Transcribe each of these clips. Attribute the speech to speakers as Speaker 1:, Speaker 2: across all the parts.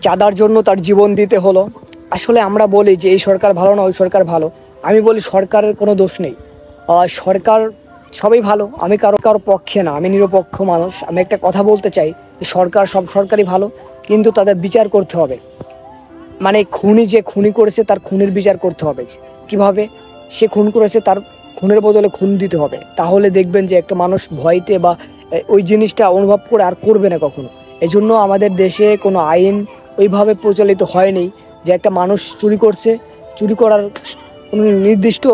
Speaker 1: চাঁদার জন্য তার জীবন দিতে হলো। আসলে আমরা বলি যে এই সরকার ভালো না ওই সরকার ভালো, আমি বলি সরকারের কোনো দোষ নেই। সরকার সবই ভালো, আমি কারো কারো পক্ষে না, আমি নিরপেক্ষ মানুষ। আমি একটা কথা বলতে চাই যে সরকার, সব সরকারই ভালো, কিন্তু তাদের বিচার করতে হবে। মানে খুনি যে খুনি করেছে তার খুনির বিচার করতে হবে। কিভাবে? সে খুন করেছে, তার খুনের বদলে খুন দিতে হবে। তাহলে দেখবেন যে একটা মানুষ ভয়তে বা ওই জিনিসটা অনুভব করে আর করবে না কখনো। এই জন্য আমাদের দেশে কোনো আইন ওইভাবে প্রচলিত হয়নি যে একটা মানুষ চুরি করছে, চুরি করার কোনো নির্দিষ্ট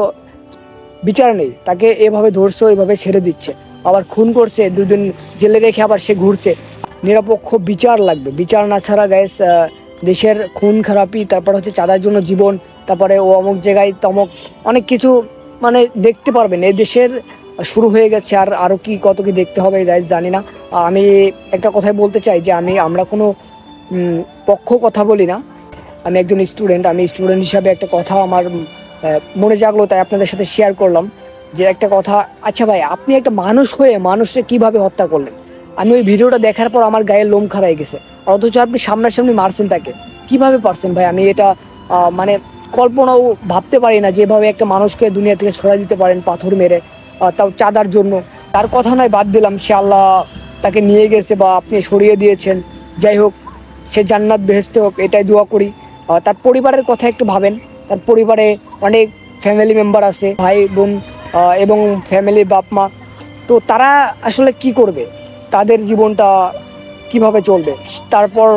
Speaker 1: বিচার নেই, তাকে এভাবে ধরছে এভাবে ছেড়ে দিচ্ছে। আবার খুন করছে, দুদিন জেলে রেখে আবার সে ঘুরছে। নিরপেক্ষ বিচার লাগবে, বিচার না ছাড়া গ্যাস দেশের খুন খারাপি, তারপর হচ্ছে চাঁদার জন্য জীবন, তারপরে ও অমুক জায়গায় তমক অনেক কিছু মানে দেখতে পারবেন। এই দেশের শুরু হয়ে গেছে, আর আরও কি কত কি দেখতে হবে গাইজ জানি না। আমি একটা কথাই বলতে চাই যে আমরা কোনো পক্ষ কথা বলি না, আমি একজন স্টুডেন্ট। আমি স্টুডেন্ট হিসাবে একটা কথা আমার মনে জাগলো, তাই আপনাদের সাথে শেয়ার করলাম যে একটা কথা। আচ্ছা ভাই, আপনি একটা মানুষ হয়ে মানুষকে কিভাবে হত্যা করলেন? আমি ওই ভিডিওটা দেখার পর আমার গায়ের লোম খাড়া হয়ে গেছে, অথচ আপনি সামনাসামনি মারছেন তাকে। কিভাবে পারছেন ভাই? আমি এটা মানে কল্পনাও ভাবতে পারি না যেভাবে একটা মানুষকে দুনিয়া থেকে সরাই দিতে পারেন পাথর মেরে, তাও চাঁদার জন্য। তার কথা নয়, বাদ দিলাম, সে আল্লাহ তাকে নিয়ে গেছে বা আপনি সরিয়ে দিয়েছেন, যাই হোক, সে জান্নাত বেহেশতে হোক, এটাই দোয়া করি। তার পরিবারের কথা একটু ভাবেন, তার পরিবারে অনেক ফ্যামিলি মেম্বার আছে, ভাই বোন এবং ফ্যামিলির বাপ মা। তো তারা আসলে কি করবে? তাদের জীবনটা কিভাবে চলবে? তারপর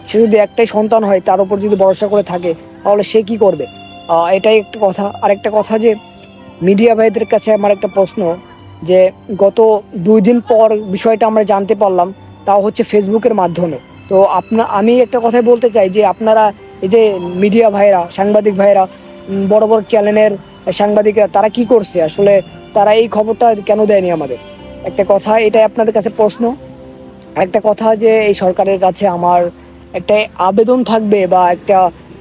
Speaker 1: সে যদি একটাই সন্তান হয়, তার উপর যদি ভরসা করে থাকে, তাহলে সে কি করবে? এটাই একটা কথা। আর একটা কথা যে মিডিয়া ভাইদের কাছে আমার একটা প্রশ্ন, যে গত 2 দিন পর বিষয়টা আমরা জানতে পারলাম, তাও হচ্ছে ফেসবুকের মাধ্যমে। তো আমি একটা কথাই বলতে চাই যে আপনারা এই যে মিডিয়া ভাইরা, সাংবাদিক ভাইরা, বড় বড় চ্যানেলের সাংবাদিকরা, তারা কি করছে আসলে? তারা এই খবরটা কেন দেয়নি আমাদের? একটা কথা, এটাই আপনাদের কাছে প্রশ্ন। একটা কথা যে এই সরকারের কাছে আমার একটা আবেদন থাকবে বা একটা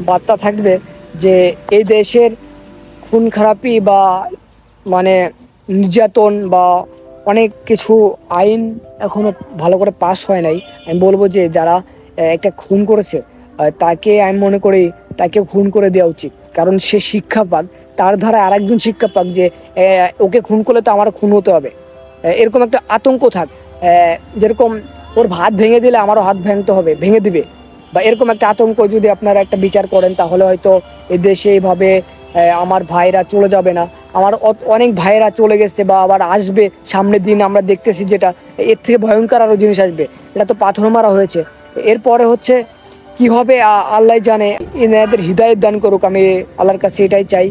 Speaker 1: বার্তা থাকবে যে এই দেশের খুন খারাপি বা মানে নির্যাতন বা অনেক কিছু আইন এখনো ভালো করে পাস হয় নাই। আমি বলবো যে যারা একটা খুন করেছে, তাকে আমি মনে করি তাকে খুন করে দেওয়া উচিত, কারণ সে শিক্ষা পাক, তার ধারা আরেকজন শিক্ষা পাক যে ওকে খুন করলে তো আমার খুন হতে হবে। এরকম একটা আতঙ্ক থাক, যেরকম ওর হাত ভেঙে দিলে আমারও হাত ভাঙতে হবে, ভেঙে দিবে, বা এরকম একটা আতঙ্ক যদি আপনারা একটা বিচার করেন, তাহলে হয়তো এই দেশে এইভাবে আমার ভাইরা চলে যাবে না। আমার অনেক ভাইরা চলে গেছে বা আবার আসবে সামনের দিন, আমরা দেখতেছি যেটা এর থেকে ভয়ঙ্কর আরও জিনিস আসবে। এটা তো পাথর মারা হয়েছে, এরপরে হচ্ছে কি হবে আল্লাহ জানে। এনাদের হৃদায়ত দান করুক, আমি আল্লাহর কাছে এটাই চাই।